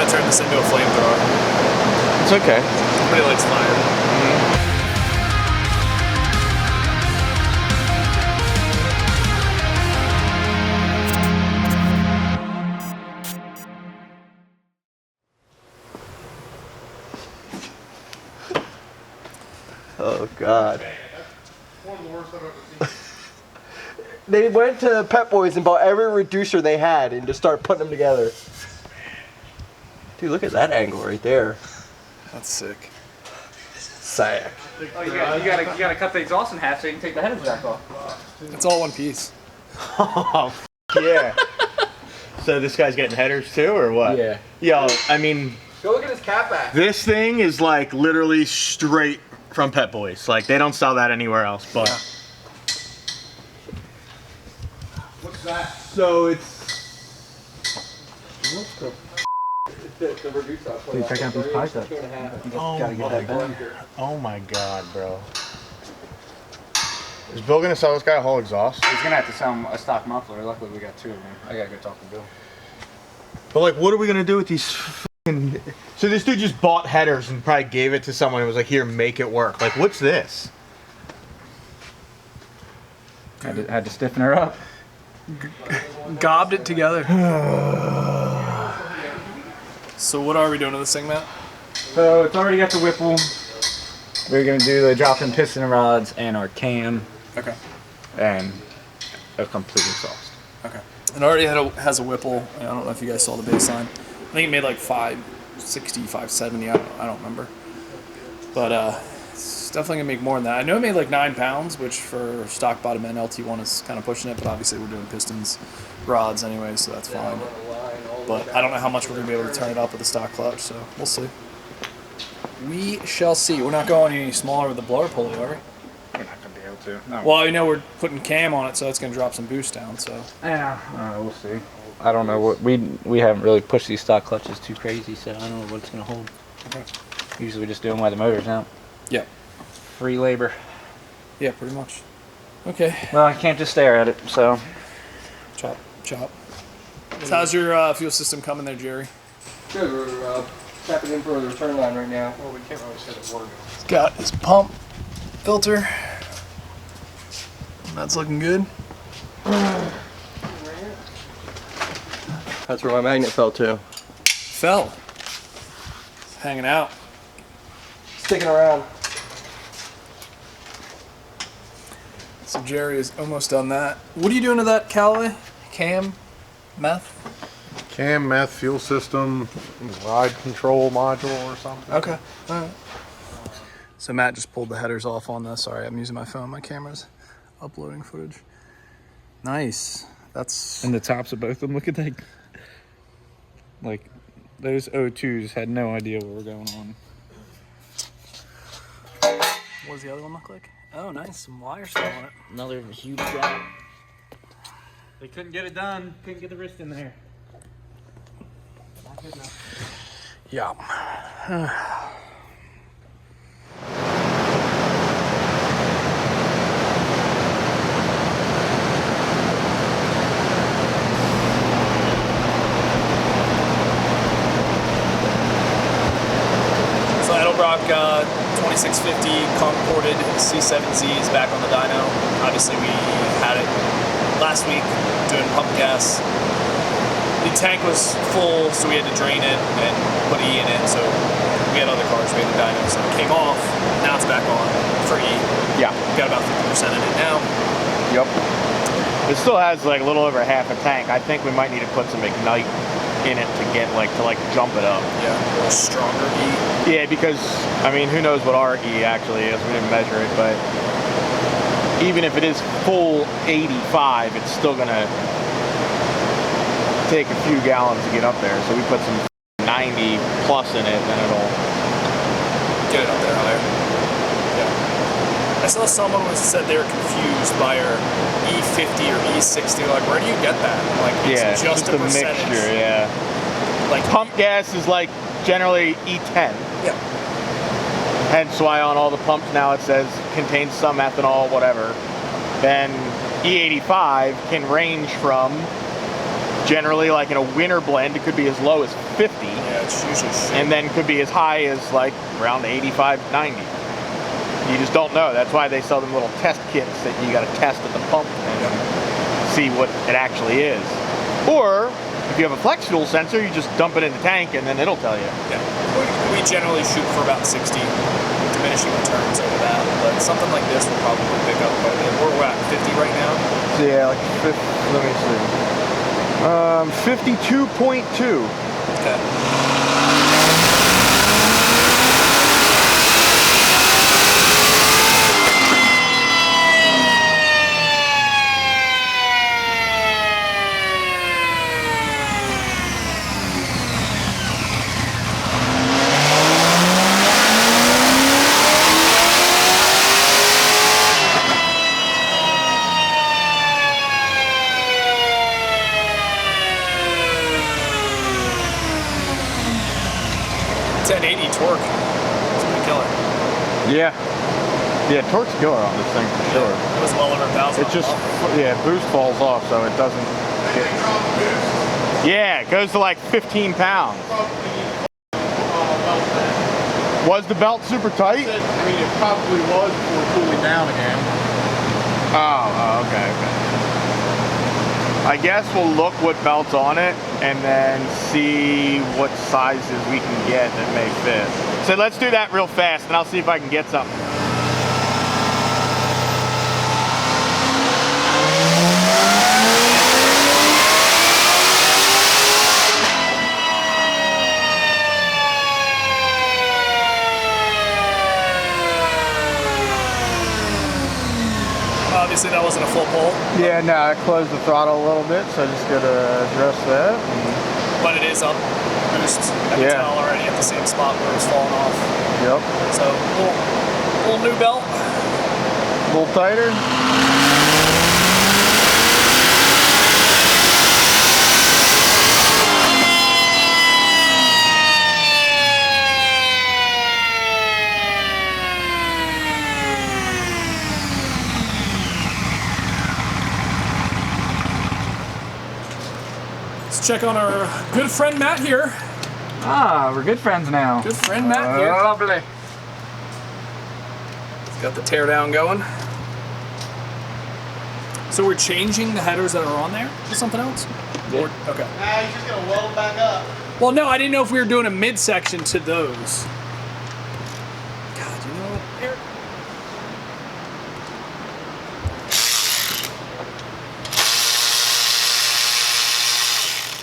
turn this into a flamethrower. It's okay. Everybody likes fire. Oh God. One of the worst I've ever seen. They went to Pep Boys and bought every reducer they had and just started putting them together. Dude, look at that angle right there. That's sick. Sick. Oh, you gotta cut the exhaust in half so you can take the headers back off. It's all one piece. Oh, yeah. So this guy's getting headers too, or what? Yeah. Yo, I mean, Go look at his cap back. this thing is like literally straight from Pep Boys. Like they don't sell that anywhere else. But What's that? so it's The reducer. Dude, check out these biceps. oh my God, bro. Is Bill gonna sell this guy a whole exhaust? He's gonna have to sell him a stock muffler. Luckily, we got two of them. I gotta go talk to Bill. But like, what are we gonna do with these? Fucking... So this dude just bought headers and probably gave it to someone and was like, "Here, make it work." Like, what's this? Had to stiffen her up. Gobbed it together. So what are we doing to this thing, Matt? So it's already got the Whipple. We're gonna do the drop-in piston rods and our cam. Okay. And a complete exhaust. Okay. It already has a Whipple. I don't know if you guys saw the baseline. I think it made like 560, 570. I don't remember. But it's definitely gonna make more than that. I know it made like 9 pounds, which for stock bottom end LT1 is kind of pushing it. But obviously we're doing pistons, rods anyway, so that's fine. But I don't know how much we're gonna be able to turn it up with the stock clutch, so we'll see. We shall see. We're not going any smaller with the blower pulley, are we? We're not gonna be able to. No. Well, I know we're putting cam on it, so it's gonna drop some boost down. So Yeah. We'll see. I don't know what we haven't really pushed these stock clutches too crazy, so I don't know what it's gonna hold. Okay. Usually we just do them while the motor's out. Yeah. Free labor. Yeah, pretty much. Okay. Well, I can't just stare at it, so. Chop, chop. So how's your fuel system coming there, Jerry? Good, we're tapping in for the return line right now. Well, we can't really say the word. He's got his pump filter. That's looking good. That's where my magnet fell to. Fell. Hanging out. Sticking around. So Jerry is almost done that. What are you doing to that Callaway? Cam? Meth? Cam, meth, fuel system, ride control module or something. Okay. All right. So Matt just pulled the headers off on this. Sorry, I'm using my phone. My camera's uploading footage. Nice. That's... And the tops of both of them, look at that. Like, those O2s had no idea what were going on. What does the other one look like? Oh, nice. Some wire still on it. Another huge gap. They couldn't get it done. Couldn't get the wrist in there. Not good enough. Yeah. So Edelbrock 2650 Kong-ported C7 Z is back on the dyno. Obviously we had it last week doing pump gas. The tank was full, so we had to drain it and put E in it. So we had other cars, we had the dyno, so it came off. Now it's back on for E. Yeah. We've got about 50% in it now. Yep. It still has like a little over half a tank. I think we might need to put some Ignite in it to get like jump it up. Yeah, a little stronger E. Yeah, because I mean, who knows what our E actually is? We didn't measure it, but even if it is full 85, it's still gonna take a few gallons to get up there. So we put some 90 plus in it, then it'll Get it up there higher. Yeah. I saw someone said they were confused by our E50 or E60. Like, where do you get that? Like, it's just a percentage. mixture. Yeah. Like Pump gas is like generally E10. Yeah. Hence why on all the pumps now it says contains some ethanol, whatever. Then E85 can range from generally like in a winter blend, it could be as low as 50. Yeah, it's usually shit. and then could be as high as like around 85, 90. You just don't know. That's why they sell them little test kits that you got to test at the pump and see what it actually is. Or if you have a flex fuel sensor, you just dump it in the tank and then it'll tell you. Yeah, we generally shoot for about 60, diminishing returns over that. But something like this will probably pick up quite a bit. We're at 50 right now. So yeah, like let me see. 52.2. Okay. Torque. It's pretty killer. Yeah. Yeah, torque's killer on this thing for sure. It was well over 1,000. It just, yeah, boost falls off, so it doesn't get... Yeah, it goes to like 15 pounds. Was the belt super tight? I mean, it probably was before cooling down again. Oh, okay. I guess we'll look what belt's on it and then see what sizes we can get that may fit. So let's do that real fast and I'll see if I can get something. Obviously that wasn't a full pull. Yeah, no, I closed the throttle a little bit, so I just gotta address that. But it is up boost. I can tell already at the same spot where it was falling off. Yep. So little new belt. A little tighter. Check on our good friend Matt here. Ah, we're good friends now. Good friend Matt here. Lovely. He's got the teardown going. So we're changing the headers that are on there to something else? Yeah. Okay. Nah, you're just gonna weld them back up. Well, no, I didn't know if we were doing a midsection to those. God, you know what, Eric?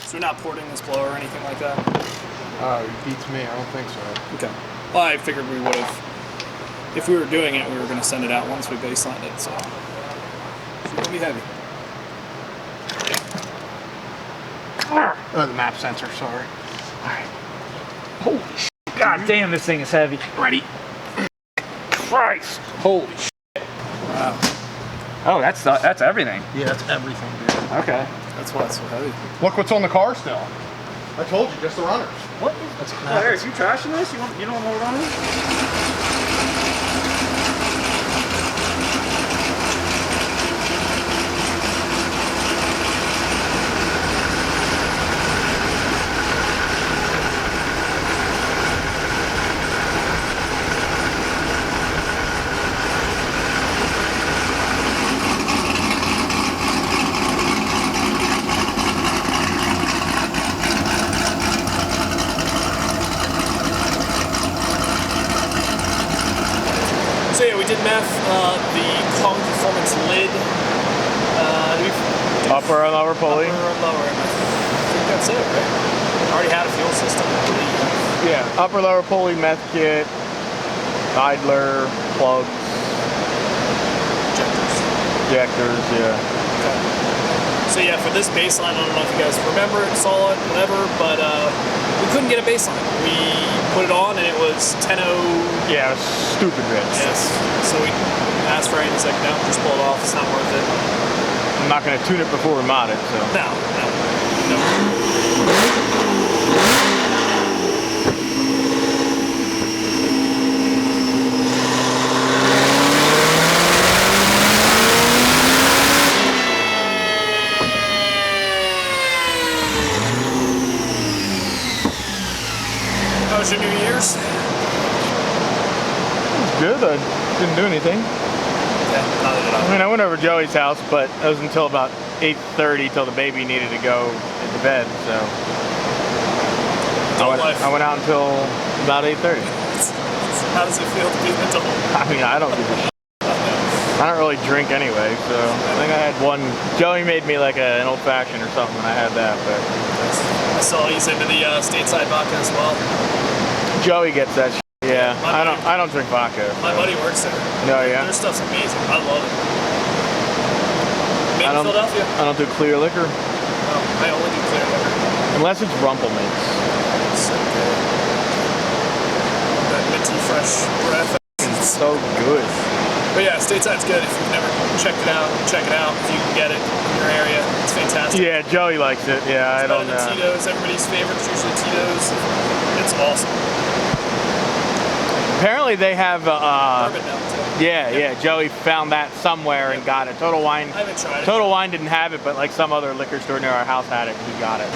So we're not porting this blower or anything like that? Oh, it beats me. I don't think so. Okay. Well, I figured we would have. If we were doing it, we were going to send it out once we baselined it, so. It's going to be heavy. Oh, the map sensor, sorry. Alright. Holy shit. God damn, this thing is heavy. Ready? Christ. Holy shit. Wow. Oh, that's everything. Yeah, that's everything, dude. Okay. That's why it's so heavy. Look what's on the car still. I told you, just the runners. What? Oh, Eric, you trashing this? You don't know what on it? So yeah, we did meth, the Kong Performance lid. Upper and lower pulley. Upper and lower. I think that's it, right? Already had a fuel system, I believe. Yeah, upper lower pulley, meth kit, idler, plugs, injectors, yeah. Okay. So yeah, for this baseline, I don't know if you guys remember it, saw it, whatever, but we couldn't get a baseline. We put it on and it was 10.0. Yeah, it was stupid rich. Yes. So we asked for it, he's like, no, just pull it off, it's not worth it. I'm not going to tune it before we mod it, so. No. Didn't do anything. Yeah, neither did I mean, I went over to Joey's house, but it was until about 8:30 till the baby needed to go into bed. So I went out until about 8:30. How does it feel to be an adult? I mean, I don't give a shit. I don't really drink anyway, so I think I had one. Joey made me like an old fashioned or something, and I had that. But I saw he's into the stateside vodka as well. Joey gets that shit. Yeah, I don't drink vodka. My buddy works there. No, yeah. Their stuff's amazing. I love it. Made in I don't Philadelphia. I don't do clear liquor No, I only do clear liquor. unless it's Rumple Mix. So good. That minty fresh breath. It's so good. But yeah, stateside's good. If you've never checked it out, check it out. If you can get it in your area, it's fantastic. Yeah, Joey likes it. Yeah, I It's don't better than know. Tito's. Everybody's favorite is usually Tito's. It's awesome. Apparently they have. Bourbon now too. Yeah. Joey found that somewhere and got it. Total Wine. I haven't tried it. Total Wine didn't have it, but like some other liquor store near our house had it. And he got it.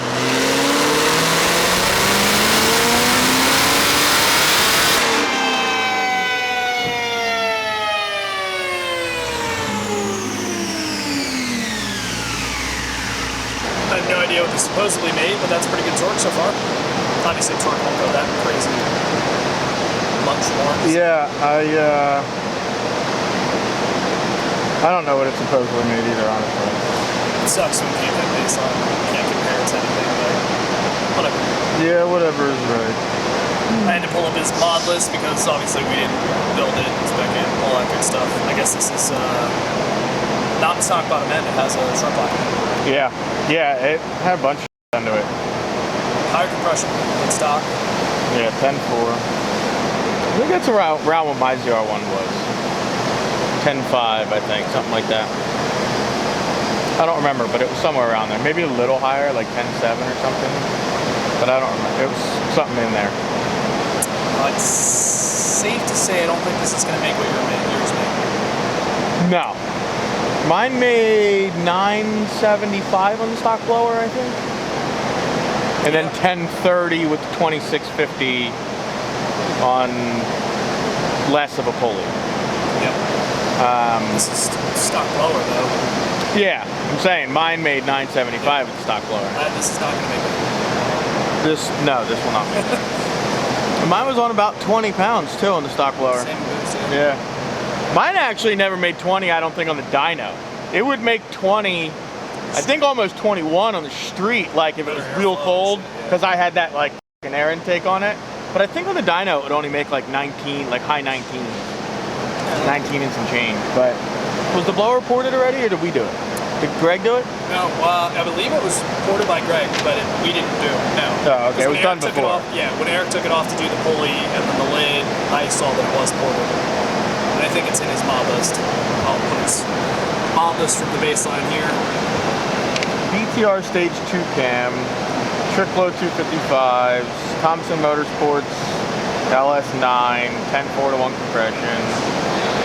I have no idea what this supposedly made, but that's pretty good torque so far. Obviously, torque won't go that crazy much more. Yeah, I don't know what it's supposedly made either, honestly. It sucks when you can't get baseline. You can't compare it to anything, but whatever. Yeah, whatever is right. I had to pull up his mod list because obviously we didn't build it, spec it, all that good stuff. I guess this is not stock bottom end, it has a shrunk lock. Yeah, it had a bunch of shit under it. Higher compression than stock. Yeah, 10.4. I think that's around what my ZR1 was. 10.5, I think, something like that. I don't remember, but it was somewhere around there. Maybe a little higher, like 10.7 or something. But I don't remember. It was something in there. It's safe to say I don't think this is going to make what yours made. No. Mine made 975 on the stock blower, I think. And then 1030 with 2650 on less of a pulley. Yep. This is stock blower though. Yeah, I'm saying mine made 975 with the stock blower. This is not going to make it. This will not make it. Mine was on about 20 pounds too on the stock blower. Same boost, Yeah. Mine actually never made 20, I don't think, on the dyno. It would make 20, I think almost 21 on the street, like if it was real cold, because I had that like an air intake on it. But I think on the dyno it would only make like 19, like high 19, 19 and some change. But was the blower ported already, or did we do it? Did Greg do it? No, I believe it was ported by Greg, but we didn't do it. No. Oh, okay, it was done before. When Eric took it off to do the pulley and then the lid, I saw that it was ported. And I think it's in his mod list. I'll put his mod list from the baseline here. BTR Stage 2 cam, Tricklow 255s, Thompson Motorsports LS9, 10.4 to 1 compression,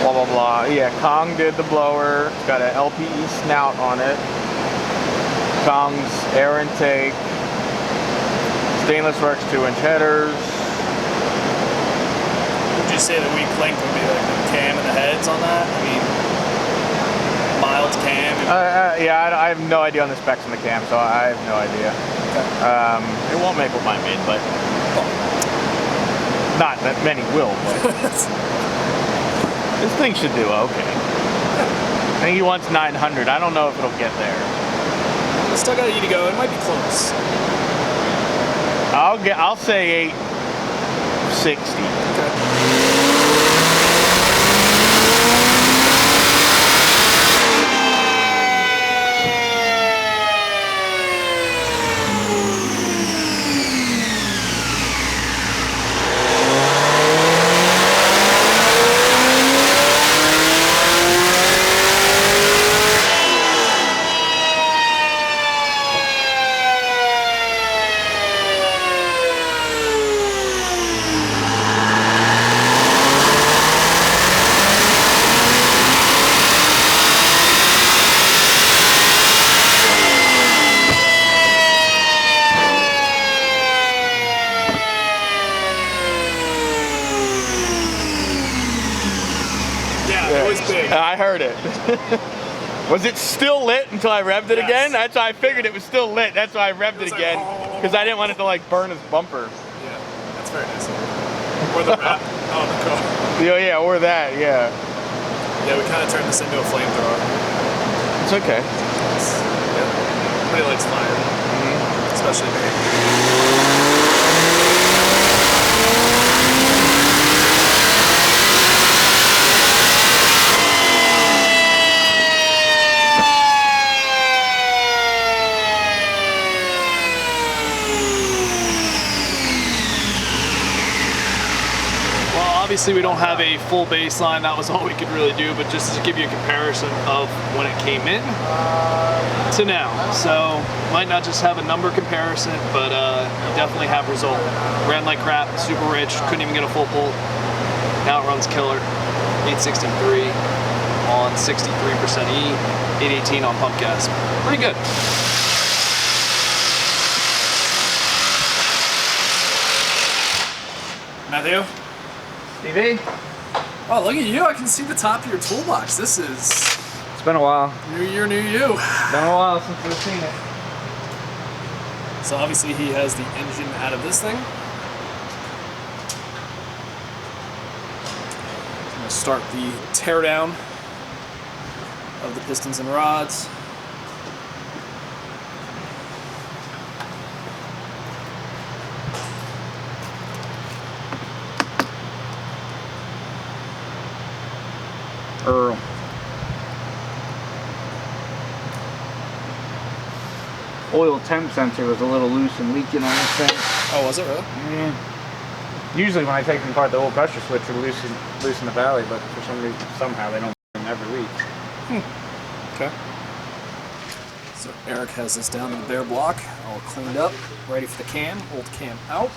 blah blah blah. Yeah, Kong did the blower. It's got an LPE snout on it. Kong's air intake, Stainless Works 2-inch headers. Would you say the weak link would be like the cam and the heads on that? I mean, mild cam? Yeah, I have no idea on the specs on the cam, so I have no idea. Okay. It won't make what mine made, but not that many will. But this thing should do okay. I think he wants 900. I don't know if it'll get there. Still got you to go. It might be close. I'll say 860. Okay. Yeah, it was big. I heard it. Was it still lit until I revved it Yes. again? That's why I figured it was still lit. That's why I revved it like, again. Because I didn't want it to like burn his bumper. Yeah, that's very nice. Or the wrap on the car. Yeah, or that, yeah. Yeah, we kind of turned this into a flamethrower. It's okay. Yeah, everybody likes fire, especially me. Obviously we don't have a full baseline, that was all we could really do, but just to give you a comparison of when it came in to now. So might not just have a number comparison, but you definitely have result. Ran like crap, super rich, couldn't even get a full pull. Now it runs killer. 863 on 63% E, 818 on pump gas. Pretty good. Matthew? TV? Oh, look at you. I can see the top of your toolbox. This is It's been a while. new year, new you. Been a while since we've seen it. So obviously he has the engine out of this thing. I'm going to start the teardown of the pistons and rods. Earl. Oil temp sensor was a little loose and leaking on this thing. Oh, was it really? Usually when I take them apart, the oil pressure switch would loosen the valley, but for some reason, somehow they don't never leak. Okay. So Eric has this down to the bare block, all cleaned up, ready for the cam. Old cam out.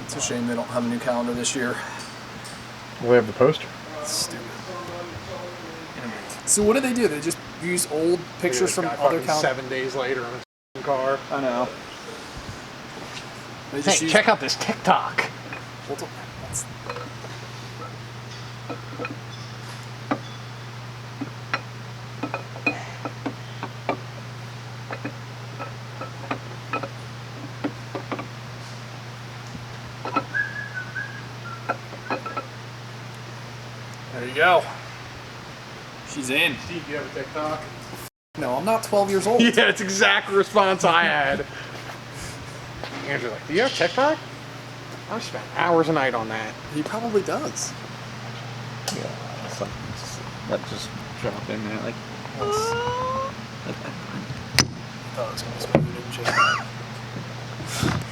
It's a shame they don't have a new calendar this year. We have the poster. Stupid. So what do? They just use old pictures from other calendars? 7 days later on a car. I know. They just Hey, use check out this TikTok. That's- There you go. She's in. Steve, you have a TikTok? No, I'm not 12 years old. Yeah, it's the exact response I had. Andrew's like, do you have TikTok? I spent hours a night on that. He probably does. Yeah, that just dropped in there like. Oh, it's gonna smooth it in, Jay.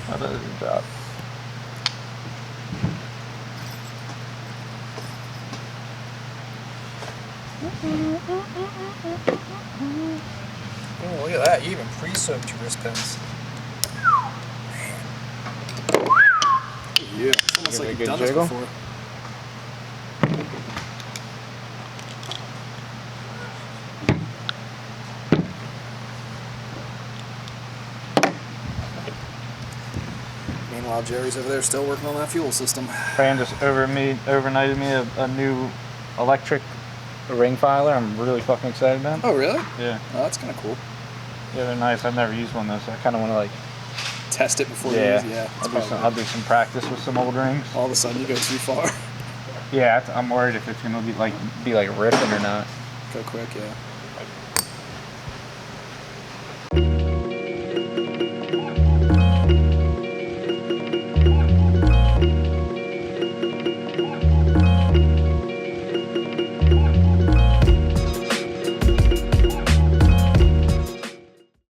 How does it drop? Oh, look at that. You even pre-soaked your wrist pins. Yeah. It's almost Give like it a you've good done this jiggle. before. Meanwhile, Jerry's over there still working on that fuel system. Fran just overnighted me a new electric ring filer. I'm really fucking excited about. Oh, really? Yeah, Oh, that's kind of cool. yeah, they're nice. I've never used one though, so I kind of want to like. Test it before Yeah, you use it. Yeah. I'll do some practice with some old rings. All of a sudden you go too far. Yeah, I'm worried if it's gonna be like ripping or not. Go quick, yeah.